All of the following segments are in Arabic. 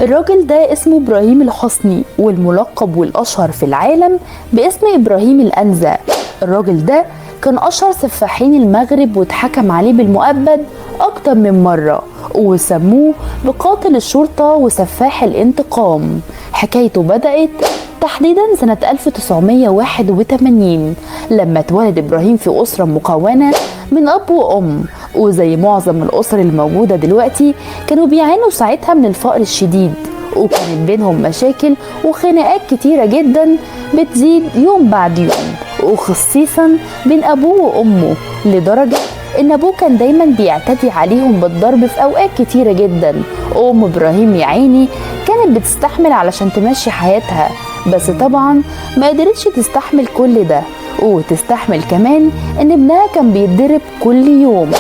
الراجل ده اسمه إبراهيم الحصني، والملقب والأشهر في العالم باسم إبراهيم الأنزا. الراجل ده كان أشهر سفاحين المغرب، واتحكم عليه بالمؤبد أكتر من مرة، وسموه بقاتل الشرطة وسفاح الانتقام. حكايته بدأت تحديدا سنة 1981 لما اتولد إبراهيم في أسرة مكونة من أب وأم، وزي معظم الأسر الموجودة دلوقتي كانوا بيعانوا ساعتها من الفقر الشديد، وكانت بينهم مشاكل وخناقات كتيرة جدا بتزيد يوم بعد يوم، وخصيصا بين أبوه وأمه، لدرجة إن أبوه كان دايما بيعتدي عليهم بالضرب في أوقات كتيرة جدا. أم إبراهيم يا عيني كانت بتستحمل علشان تمشي حياتها، بس طبعا ما قدرتش تستحمل كل ده، وتستحمل كمان إن ابنها كان بيتضرب كل يوم،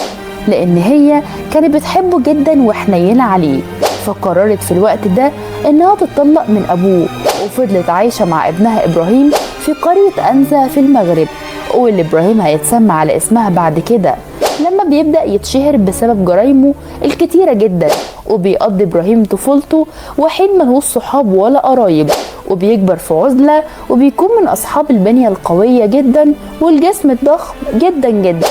لأن هي كانت بتحبه جدا وحنينة عليه. فقررت في الوقت ده إنها تتطلق من أبوه، وفضلت عايشة مع ابنها إبراهيم في قرية أنزا في المغرب، واللي إبراهيم هيتسمى على اسمها بعد كده لما بيبدأ يتشهر بسبب جرايمه الكتيرة جدا. وبيقضي إبراهيم طفولته وحيد ملهوش صحاب ولا قرايب، وبيكبر في عزلة، وبيكون من أصحاب البنية القوية جدا والجسم الضخم جدا جدا.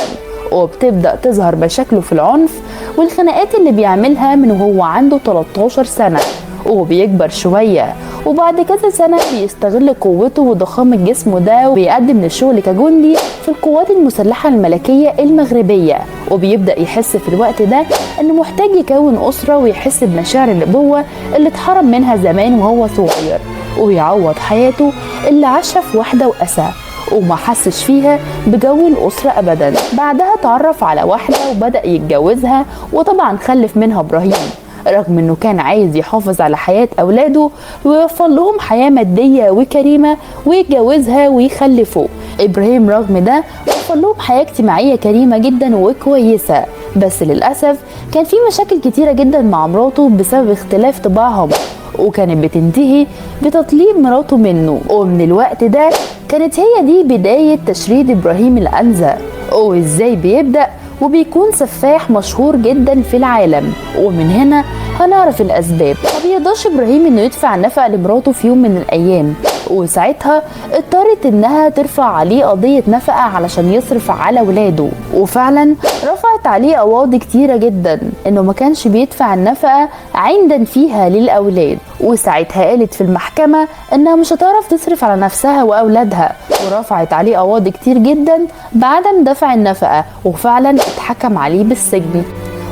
وبتبدأ تظهر مشاكله في العنف والخناقات اللي بيعملها من وهو عنده 13 سنة، وبيكبر شوية، وبعد كذا سنة بيستغل قوته وضخامة جسمه ده، وبيقدم للشغل كجندي في القوات المسلحة الملكية المغربية. وبيبدأ يحس في الوقت ده انه محتاج يكون أسرة، ويحس بمشاعر الأبوة اللي اتحرم منها زمان وهو صغير، ويعوض حياته اللي عاشها في وحدة وأسى وما حسش فيها بجو الأسرة أبدا. بعدها اتعرف على واحدة وبدأ يتجوزها، وطبعا خلف منها إبراهيم، رغم انه كان عايز يحافظ على حياة اولاده ويوفر لهم حياة مادية وكريمة، ويتجوزها ويخلفوا. ابراهيم رغم ده وفر لهم حياة اجتماعية كريمة جدا وكويسة، بس للأسف كان في مشاكل كتيرة جدا مع مراته بسبب اختلاف طباعهم، وكانت بتنتهي بتطليق مراته منه. ومن الوقت ده كانت هي دي بداية تشريد إبراهيم الأنزا، وإزاي بيبدأ وبيكون سفاح مشهور جدا في العالم. ومن هنا هنعرف الأسباب. ما بيرضاش إبراهيم إنه يدفع النفقة لمراته في يوم من الأيام، وساعتها اضطرت إنها ترفع عليه قضية نفقة علشان يصرف على ولاده، وفعلا رفعت عليه قواضي كتيرة جدا إنه ما كانش بيدفع النفقة عندًا فيها للأولاد. وساعتها قالت في المحكمة إنها مش هتعرف تصرف على نفسها وأولادها، ورفعت عليه قواضي كتير جدا بعدم دفع النفقة، وفعلا اتحكم عليه بالسجن.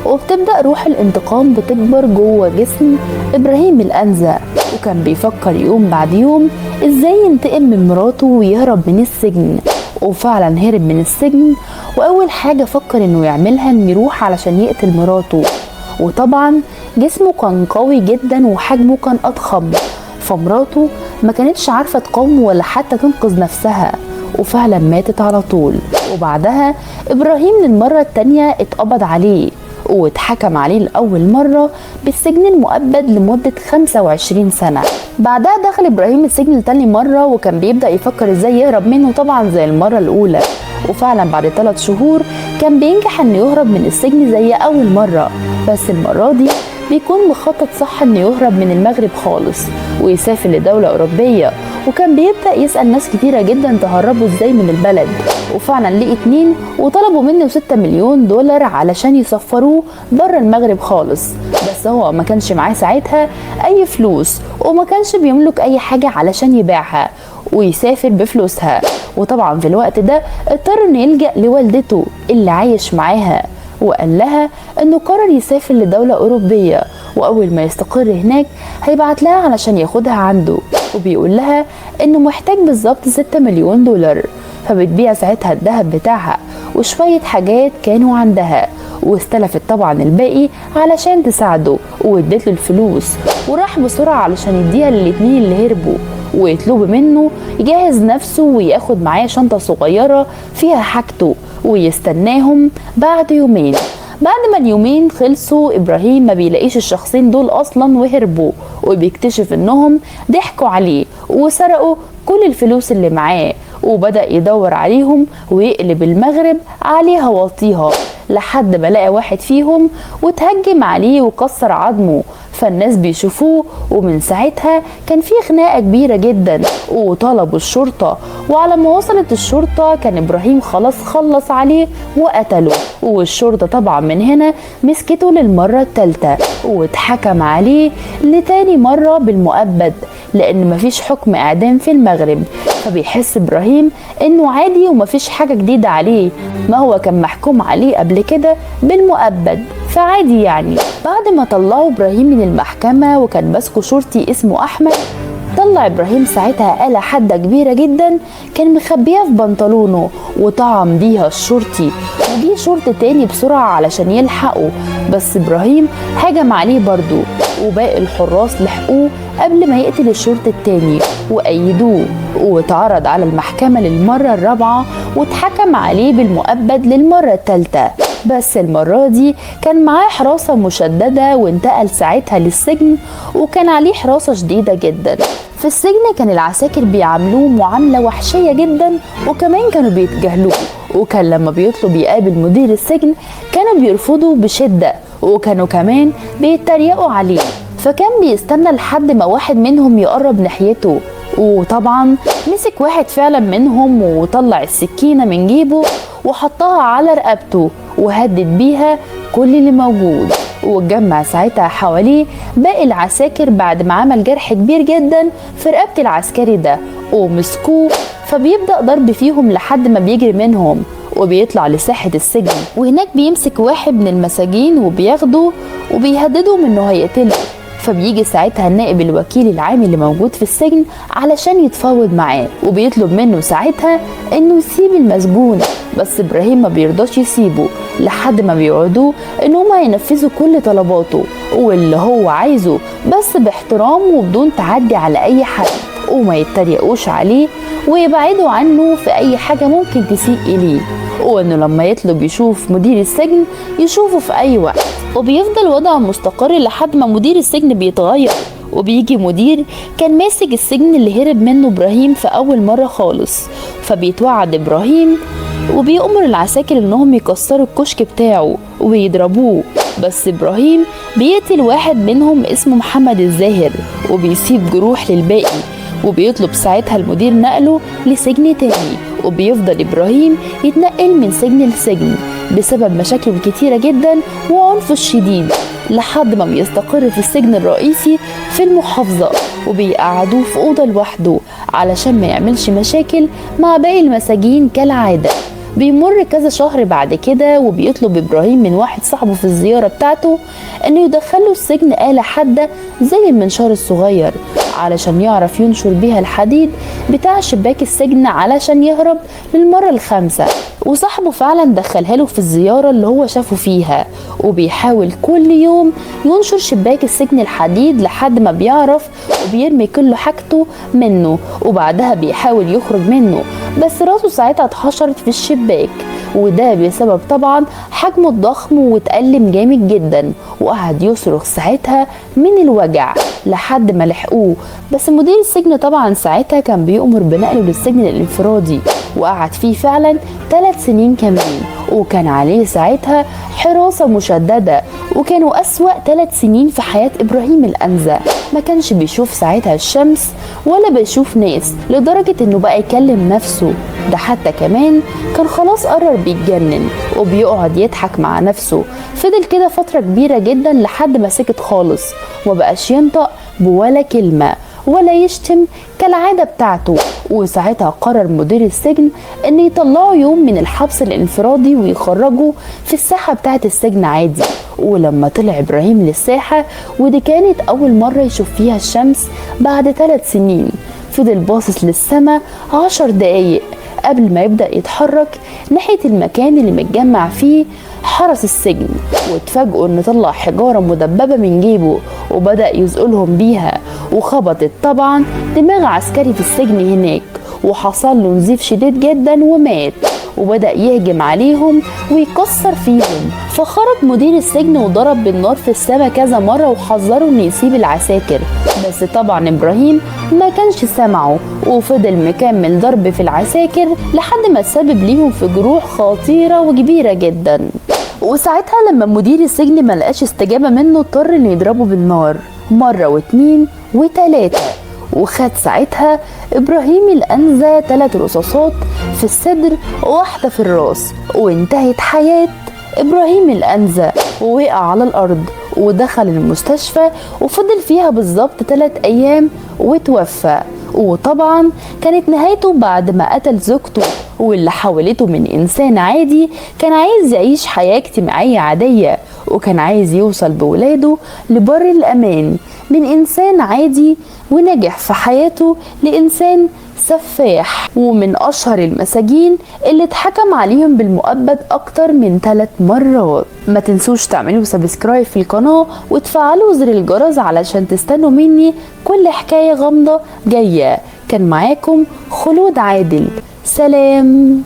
وبتبدأ روح الانتقام بتكبر جوه جسم إبراهيم الأنزا، وكان بيفكر يوم بعد يوم ازاي ينتقم من مراته ويهرب من السجن. وفعلا هرب من السجن، وأول حاجة فكر انه يعملها انه يروح علشان يقتل مراته. وطبعا جسمه كان قوي جدا وحجمه كان أضخم، فمراته ما كانتش عارفة تقاوم ولا حتى تنقذ نفسها، وفعلا ماتت على طول. وبعدها إبراهيم للمرة التانية اتقبض عليه، واتحكم عليه لأول مرة بالسجن المؤبد لمدة 25 سنة. بعدها دخل إبراهيم السجن لتاني مرة، وكان بيبدأ يفكر ازاي يهرب منه طبعا زي المرة الأولى. وفعلا بعد 3 شهور كان بينجح انه يهرب من السجن زي أول مرة، بس المرة دي بيكون مخطط صح انه يهرب من المغرب خالص ويسافر لدولة أوروبية. وكان بيبدأ يسأل ناس كتيرة جدا تهربوا ازاي من البلد، وفعلا لقي 2 وطلبوا منه 6 مليون دولار علشان يسفروه بره المغرب خالص. بس هو ما كانش معاه ساعتها اي فلوس، وما كانش بيملك اي حاجة علشان يبيعها ويسافر بفلوسها. وطبعا في الوقت ده اضطر انه يلجأ لوالدته اللي عايش معاها، وقال لها انه قرر يسافر لدولة أوروبية، وأول ما يستقر هناك هيبعت لها علشان ياخدها عنده. وبيقول لها انه محتاج بالظبط 6 مليون دولار، فبتبيع ساعتها الذهب بتاعها وشوية حاجات كانوا عندها، واستلفت طبعا الباقي علشان تساعده، وادت له الفلوس وراح بسرعة علشان يديها للاتنين اللي هربوا، ويطلب منه يجهز نفسه وياخد معاه شنطة صغيرة فيها حاجته ويستناهم بعد يومين. بعد ما اليومين خلصوا إبراهيم ما بيلاقيش الشخصين دول أصلا وهربوا، وبيكتشف إنهم ضحكوا عليه وسرقوا كل الفلوس اللي معاه، وبدأ يدور عليهم ويقلب المغرب عليها واطيها لحد ما لقى واحد فيهم وتهجم عليه وكسر عظمه. فالناس بيشوفوه، ومن ساعتها كان في خناقة كبيرة جدا وطلبوا الشرطة. وعلى ما وصلت الشرطة كان إبراهيم خلاص خلص عليه وقتله، والشرطة طبعا من هنا مسكته للمرة الثالثة واتحكم عليه لتاني مرة بالمؤبد، لأن مفيش حكم إعدام في المغرب. فبيحس إبراهيم إنه عادي ومفيش حاجة جديدة عليه، ما هو كان محكوم عليه قبل كده بالمؤبد، فعادي يعني. بعد ما طلعوا إبراهيم من المحكمة وكان ماسكه شرطي اسمه أحمد، طلع إبراهيم ساعتها آلة حادة كبيرة جدا كان مخبيها في بنطلونه وطعم بيها الشرطي، وجي شرطي تاني بسرعة علشان يلحقه، بس إبراهيم هجم عليه برضو، وباقي الحراس لحقوه قبل ما يقتل الشرطي التاني وأيدوه، واتعرض على المحكمة للمرة الرابعة واتحكم عليه بالمؤبد للمرة الثالثة. بس المرة دي كان معاه حراسة مشددة وانتقل ساعتها للسجن، وكان عليه حراسة شديدة جدا. في السجن كان العساكر بيعاملوه معاملة وحشية جدا، وكمان كانوا بيتجاهلوه، وكان لما بيطلب يقابل مدير السجن كانوا بيرفضوا بشدة، وكانوا كمان بيتريقوا عليه. فكان بيستنى لحد ما واحد منهم يقرب ناحيته، وطبعا مسك واحد فعلا منهم وطلع السكينة من جيبه وحطها على رقبته وهدد بيها كل اللي موجود. واتجمع ساعتها حواليه باقي العساكر بعد ما عمل جرح كبير جدا في رقبة العسكري ده ومسكوه، فبيبدأ ضرب فيهم لحد ما بيجري منهم وبيطلع لساحة السجن، وهناك بيمسك واحد من المساجين وبياخده وبيهدده انه هيقتله. فبيجي ساعتها النائب الوكيل العام اللي موجود في السجن علشان يتفاوض معاه، وبيطلب منه ساعتها انه يسيب المسجون، بس ابراهيم ما بيرضاش يسيبه لحد ما بيوعدوه ان هما هينفذوا كل طلباته واللي هو عايزه، بس باحترام وبدون تعدي على اي حد، وما يتريقوش عليه ويبعدوا عنه في اي حاجة ممكن تسيء اليه، وانه لما يطلب يشوف مدير السجن يشوفه في اي وقت. وبيفضل وضعه مستقر لحد ما مدير السجن بيتغير، وبيجي مدير كان ماسك السجن اللي هرب منه ابراهيم في اول مرة خالص، فبيتوعد ابراهيم وبيأمر العساكر انهم يكسروا الكشك بتاعه ويضربوه، بس ابراهيم بيقتل واحد منهم اسمه محمد الزاهر وبيسيب جروح للباقي، وبيطلب ساعتها المدير نقله لسجن تاني، وبيفضل إبراهيم يتنقل من سجن لسجن بسبب مشاكل كتيرة جدا وعنف الشديد لحد ما بيستقر في السجن الرئيسي في المحافظة، وبيقعدوه في أوضة لوحده علشان ما يعملش مشاكل مع باقي المساجين كالعادة. بيمر كذا شهر بعد كده، وبيطلب إبراهيم من واحد صاحبه في الزيارة بتاعته إنه يدخله السجن آلة حادة زي المنشار الصغير علشان يعرف ينشر بيها الحديد بتاع شباك السجن علشان يهرب للمرة الخامسة. وصاحبه فعلا دخلها له في الزيارة اللي هو شافه فيها، وبيحاول كل يوم ينشر شباك السجن الحديد لحد ما بيعرف، وبيرمي كل حاجته منه، وبعدها بيحاول يخرج منه بس راسه ساعتها اتحشرت في الشباك، وده بسبب طبعا حجمه الضخم واتألم جامد جدا، وقعد يصرخ ساعتها من الوجع لحد ما لحقوه. بس مدير السجن طبعا ساعتها كان بيأمر بنقله للسجن الانفرادي، وقعد فيه فعلا 3 سنين كاملين، وكان عليه ساعتها حراسة مشددة، وكانوا أسوأ 3 سنين في حياة إبراهيم الأنزة. ما كانش بيشوف ساعتها الشمس ولا بيشوف ناس، لدرجة إنه بقى يكلم نفسه، ده حتى كمان كان خلاص قرر بيتجنن وبيقعد يضحك مع نفسه. فضل كده فترة كبيرة جدا لحد ما سكت خالص ومبقاش ينطق بولا كلمة ولا يشتم كالعادة بتاعته. وساعتها قرر مدير السجن ان يطلعه يوم من الحبس الانفرادي ويخرجه في الساحة بتاعة السجن عادي. ولما طلع ابراهيم للساحة، ودي كانت اول مرة يشوف فيها الشمس بعد 3 سنين، فضل باصص للسما 10 دقايق قبل ما يبدأ يتحرك ناحية المكان اللي متجمع فيه حرس السجن، واتفاجئوا ان طلع حجارة مدببة من جيبه وبدأ يزقلهم بيها، وخبطت طبعا دماغ عسكري في السجن هناك، وحصل له نزيف شديد جدا ومات، وبدأ يهجم عليهم ويكسر فيهم. فخرج مدير السجن وضرب بالنار في السما كذا مرة وحذره انه يسيب العساكر، بس طبعا ابراهيم ما كانش سمعه، وفضل مكمل ضرب في العساكر لحد ما تسبب ليهم في جروح خطيرة وكبيرة جدا. وساعتها لما مدير السجن ملقاش استجابة منه اضطر انه يضربه بالنار مرة واتنين وتلاتة، وخد ساعتها إبراهيم الأنزة 3 رصاصات في الصدر وواحدة في الراس، وانتهت حياة إبراهيم الأنزة ووقع على الأرض ودخل المستشفى وفضل فيها بالظبط 3 أيام وتوفى. وطبعا كانت نهايته بعد ما قتل زوجته واللي حولته من إنسان عادي كان عايز يعيش حياة اجتماعية عادية، وكان عايز يوصل بولاده لبر الأمان من إنسان عادي ونجح في حياته لإنسان سفاح ومن أشهر المساجين اللي اتحكم عليهم بالمؤبد أكتر من 3 مرات. ما تنسوش تعملوا سبسكرايب في القناة وتفعلوا زر الجرس علشان تستنوا مني كل حكاية غامضة جاية. كان معاكم خلود عادل، سلام.